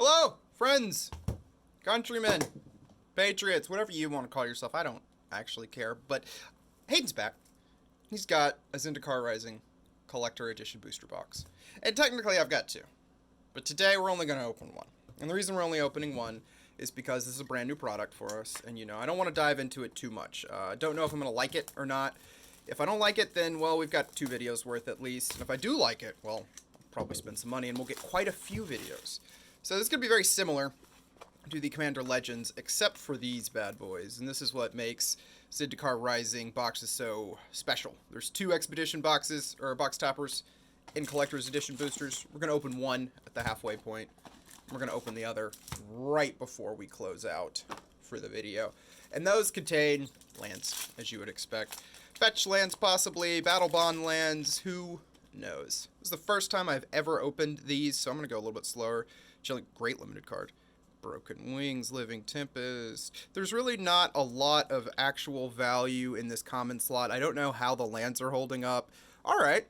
Hello, friends, countrymen, patriots, whatever you want to call yourself. I don't actually care, but Hayden's back. He's got a Zendikar Rising Collector Edition booster box. And technically I've got two. But today we're only going to open one. And the reason we're only opening one is because this is a brand new product for us. And, I don't want to dive into it too much. I don't know if I'm going to like it or not. If I don't like it, then, well, we've got 2 videos worth at least. And if I do like it, well, I'll probably spend some money and we'll get quite a few videos. So this is going to be very similar to the Commander Legends, except for these bad boys. And this is what makes Zendikar Rising boxes so special. There's 2 Expedition boxes, or box toppers, in Collector's Edition boosters. We're going to open one at the halfway point. We're going to open the other right before we close out for the video. And those contain lands, as you would expect. Fetch lands, possibly. Battle Bond lands. Who knows? This is the first time I've ever opened these, so I'm going to go a little bit slower. Great limited card. Broken Wings, Living Tempest. There's really not a lot of actual value in this common slot. I don't know how the lands are holding up. Alright.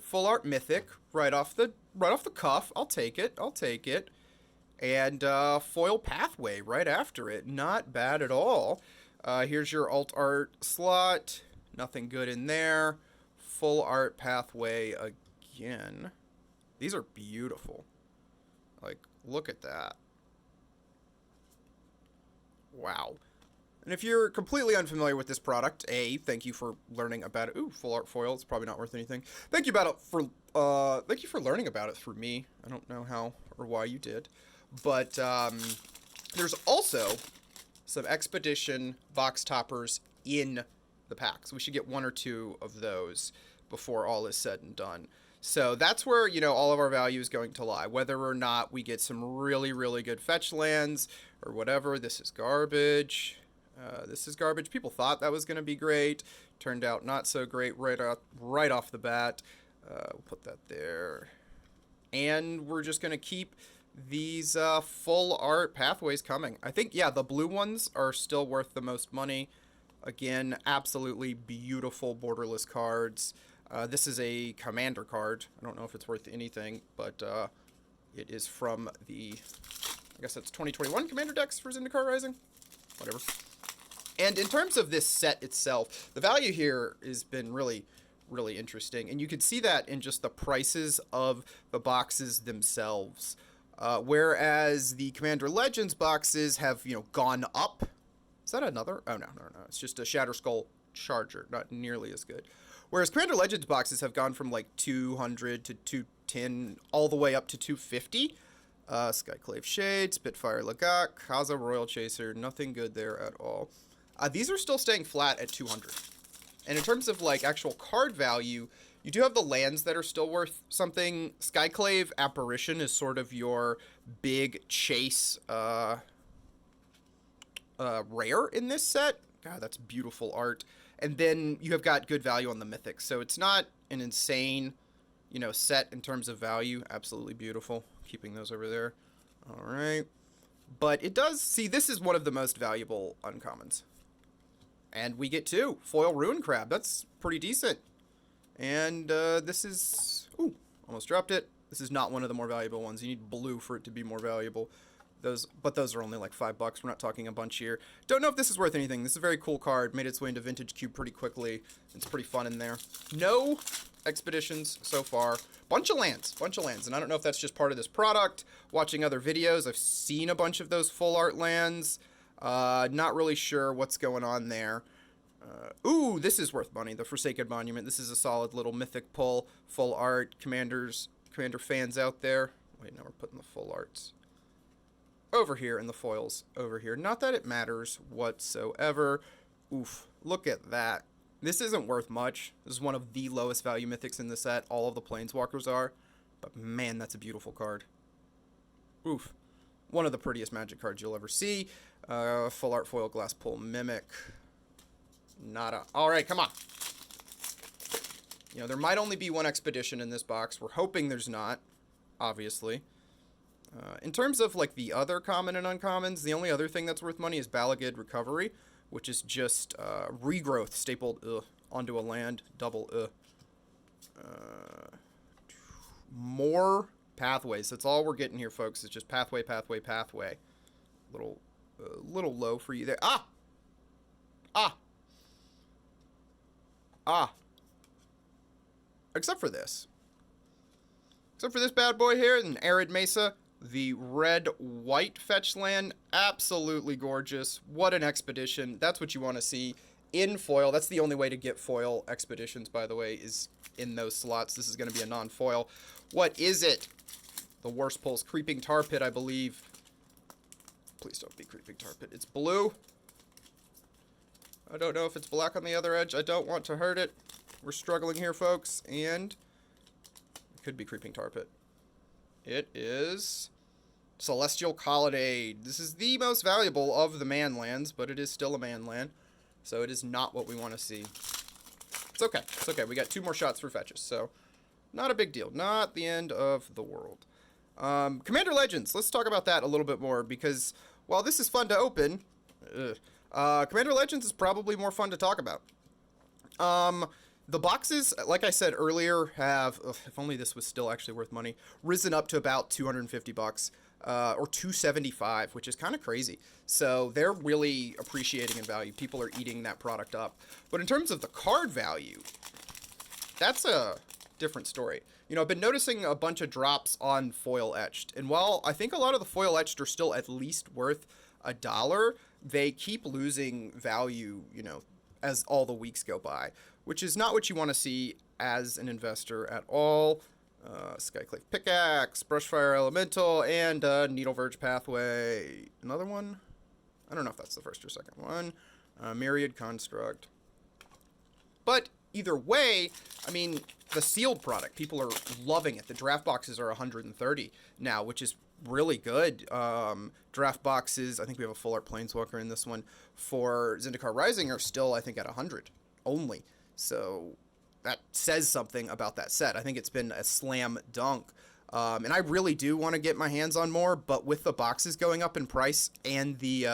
Full art mythic. Right off the cuff. I'll take it. And foil pathway right after it. Not bad at all. Here's your alt art slot. Nothing good in there. Full art pathway again. These are beautiful. Like, look at that. Wow. And if you're completely unfamiliar with this product, thank you for learning about it. Ooh, full art foil. It's probably not worth anything. Thank you for learning about it through me. I don't know how or why you did. But there's also some Expedition box toppers in the packs. We should get 1 or 2 of those before all is said and done. So that's where, all of our value is going to lie. Whether or not we get some really, really good fetch lands or whatever. This is garbage. People thought that was going to be great. Turned out not so great right off the bat. We'll put that there. And we're just going to keep these full art pathways coming. I think, the blue ones are still worth the most money. Again, absolutely beautiful borderless cards. This is a commander card. I don't know if it's worth anything, but it is from the, I guess that's 2021 commander decks for Zendikar Rising. Whatever. And in terms of this set itself, the value here has been really, really interesting. And you can see that in just the prices of the boxes themselves. Whereas the Commander Legends boxes have, gone up. Is that another? Oh, no. It's just a Shatter Skull Charger. Not nearly as good. Whereas Commander Legends boxes have gone from like 200 to 210 all the way up to 250. Skyclave Shade, Spitfire Lagak, Kaza Royal Chaser, nothing good there at all. These are still staying flat at 200. And in terms of like actual card value, you do have the lands that are still worth something. Skyclave Apparition is sort of your big chase rare in this set. God, that's beautiful art. And then you have got good value on the mythics. So it's not an insane, set in terms of value. Absolutely beautiful. Keeping those over there. All right. But it does, see, this is one of the most valuable uncommons. And we get 2. Foil Ruin Crab. That's pretty decent. And this is, ooh, almost dropped it. This is not one of the more valuable ones. You need blue for it to be more valuable. But those are only like $5. We're not talking a bunch here. Don't know if this is worth anything. This is a very cool card. Made its way into Vintage Cube pretty quickly. It's pretty fun in there. No Expeditions so far. Bunch of lands. And I don't know if that's just part of this product. Watching other videos, I've seen a bunch of those full art lands. Not really sure what's going on there. Ooh, this is worth money. The Forsaken Monument. This is a solid little mythic pull. Full art. Commander fans out there. Wait, now we're putting the full arts over here and the foils over here. Not that it matters whatsoever. Oof, look at that. This isn't worth much. This is one of the lowest value mythics in the set. All of the Planeswalkers are. But man, that's a beautiful card. Oof. One of the prettiest Magic cards you'll ever see. Full art foil glass pull mimic. Nada. Alright, come on. There might only be 1 Expedition in this box. We're hoping there's not, obviously. In terms of like the other common and uncommons, the only other thing that's worth money is Balagid Recovery, which is just regrowth stapled onto a land, double more pathways. That's all we're getting here, folks. It's just pathway, pathway, pathway. Little low for you there. Ah! Ah! Ah! Except for this. Except for this bad boy here, an Arid Mesa. The red-white fetch land. Absolutely gorgeous. What an expedition. That's what you want to see in foil. That's the only way to get foil expeditions, by the way, is in those slots. This is going to be a non-foil. What is it? The worst pulls. Creeping Tar Pit, I believe. Please don't be Creeping Tar Pit. It's blue. I don't know if it's black on the other edge. I don't want to hurt it. We're struggling here, folks. And it could be Creeping Tar Pit. It is Celestial Colonnade. This is the most valuable of the man lands, but it is still a man land. So it is not what we want to see. It's okay. It's okay. We got 2 more shots for fetches. So not a big deal. Not the end of the world. Commander Legends. Let's talk about that a little bit more, because while this is fun to open, Commander Legends is probably more fun to talk about. The boxes, like I said earlier, have, if only this was still actually worth money, risen up to about $250, or $275, which is kind of crazy. So they're really appreciating in value. People are eating that product up. But in terms of the card value, that's a different story. You know, I've been noticing a bunch of drops on foil etched. And while I think a lot of the foil etched are still at least worth $1, they keep losing value, you know, as all the weeks go by, which is not what you want to see as an investor at all. Skyclave Pickaxe, Brushfire Elemental, and Needle Verge Pathway. Another one? I don't know if that's the first or second one. Myriad Construct. But either way, I mean, the sealed product, people are loving it. The draft boxes are 130 now, which is really good. Draft boxes, I think we have a full art Planeswalker in this one, for Zendikar Rising are still, I think, at 100 only. So that says something about that set. I think it's been a slam dunk. And I really do want to get my hands on more, but with the boxes going up in price and the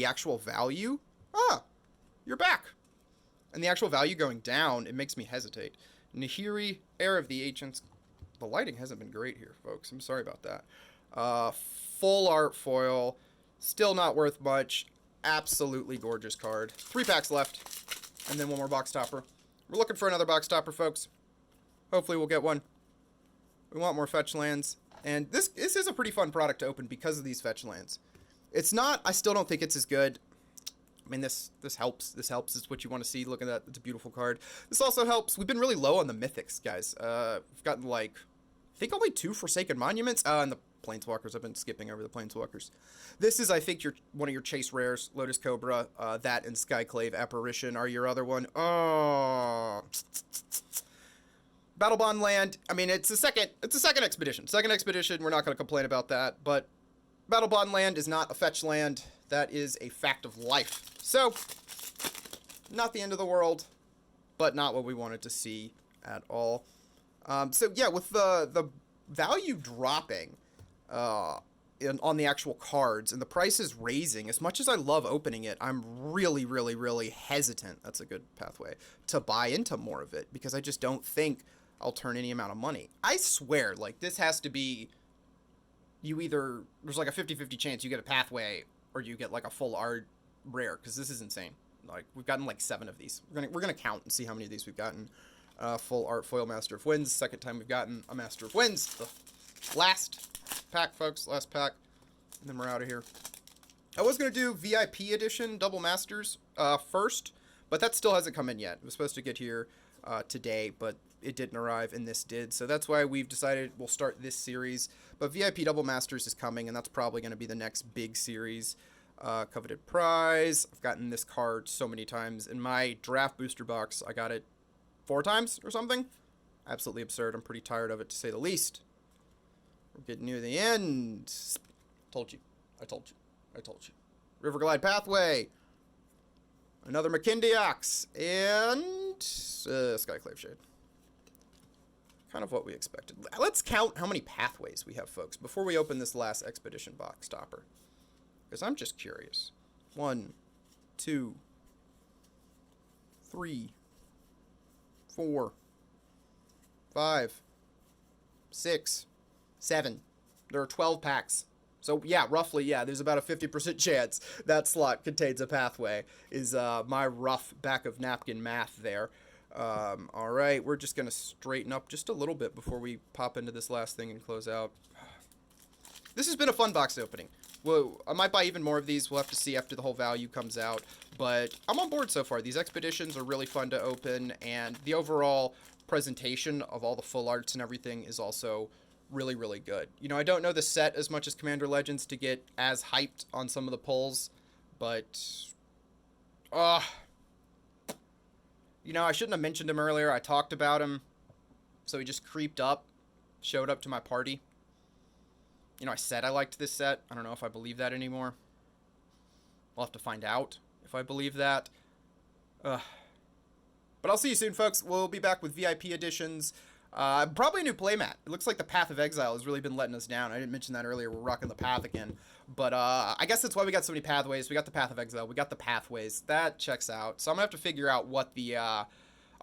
actual value, you're back. And the actual value going down, it makes me hesitate. Nahiri, Heir of the Ancients. The lighting hasn't been great here, folks. I'm sorry about that. Full art foil. Still not worth much. Absolutely gorgeous card. 3 packs left. And then 1 more box topper. We're looking for another box topper, folks. Hopefully we'll get one. We want more fetch lands. And this is a pretty fun product to open because of these fetch lands. It's not, I still don't think it's as good. I mean, this helps. This helps. It's what you want to see. Look at that. It's a beautiful card. This also helps. We've been really low on the mythics, guys. We've gotten, like, I think only 2 Forsaken Monuments. And the Planeswalkers. I've been skipping over the Planeswalkers. This is, I think, one of your chase rares. Lotus Cobra. That and Skyclave Apparition are your other one. Oh. Battle Bond land. I mean, it's a second expedition. Second expedition. We're not going to complain about that. But Battle Bond land is not a fetch land. That is a fact of life. So, not the end of the world, but not what we wanted to see at all. So yeah, with the value dropping on the actual cards and the prices raising, as much as I love opening it, I'm really, really, really hesitant, that's a good pathway, to buy into more of it, because I just don't think I'll turn any amount of money. I swear, like, this has to be, there's like a 50-50 chance you get a pathway or you get like a full art rare, because this is insane. Like, we've gotten like 7 of these. We're gonna count and see how many of these we've gotten. Full art foil Master of Winds. Second time we've gotten a Master of Winds. The last pack, folks. Last pack. And then we're out of here. I was gonna do VIP edition double masters first, but that still hasn't come in yet. It was supposed to get here today, but it didn't arrive, and this did. So that's why we've decided we'll start this series. But VIP Double Masters is coming, and that's probably going to be the next big series. Coveted Prize. I've gotten this card so many times. In my draft booster box, I got it 4 times or something. Absolutely absurd. I'm pretty tired of it, to say the least. We're getting near the end. Told you. I told you. I told you. Riverglide Pathway. Another Makindiox. And Skyclave Shade. Kind of what we expected. Let's count how many pathways we have, folks, before we open this last expedition box topper. Because I'm just curious. 1, 2, 3, 4, 5, 6, 7. There are 12 packs. So, yeah, roughly, yeah, there's about a 50% chance that slot contains a pathway, is my rough back of napkin math there. All right, we're just going to straighten up just a little bit before we pop into this last thing and close out. This has been a fun box opening. Well, I might buy even more of these. We'll have to see after the whole value comes out. But I'm on board so far. These expeditions are really fun to open, and the overall presentation of all the full arts and everything is also really, really good. You know, I don't know the set as much as Commander Legends to get as hyped on some of the pulls, but you know, I shouldn't have mentioned him earlier. I talked about him, so he just creeped up, showed up to my party. You know, I said I liked this set. I don't know if I believe that anymore. We'll have to find out if I believe that. But I'll see you soon, folks. We'll be back with VIP editions. Probably a new playmat. It looks like the Path of Exile has really been letting us down. I didn't mention that earlier. We're rocking the Path again. But I guess that's why we got so many pathways. We got the Path of Exile. We got the pathways. That checks out. So I'm going to have to figure out what the... I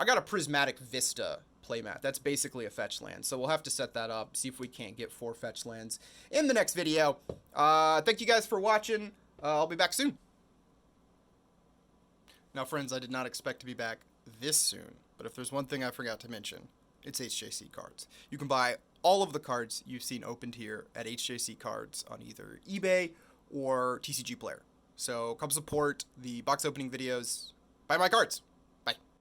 got a Prismatic Vista playmat. That's basically a fetch land. So we'll have to set that up, see if we can't get 4 fetch lands in the next video. Thank you guys for watching. I'll be back soon. Now, friends, I did not expect to be back this soon. But if there's one thing I forgot to mention, it's HJC cards. You can buy all of the cards you've seen opened here at HJC Cards on either eBay or TCG Player. So come support the box opening videos. Buy my cards.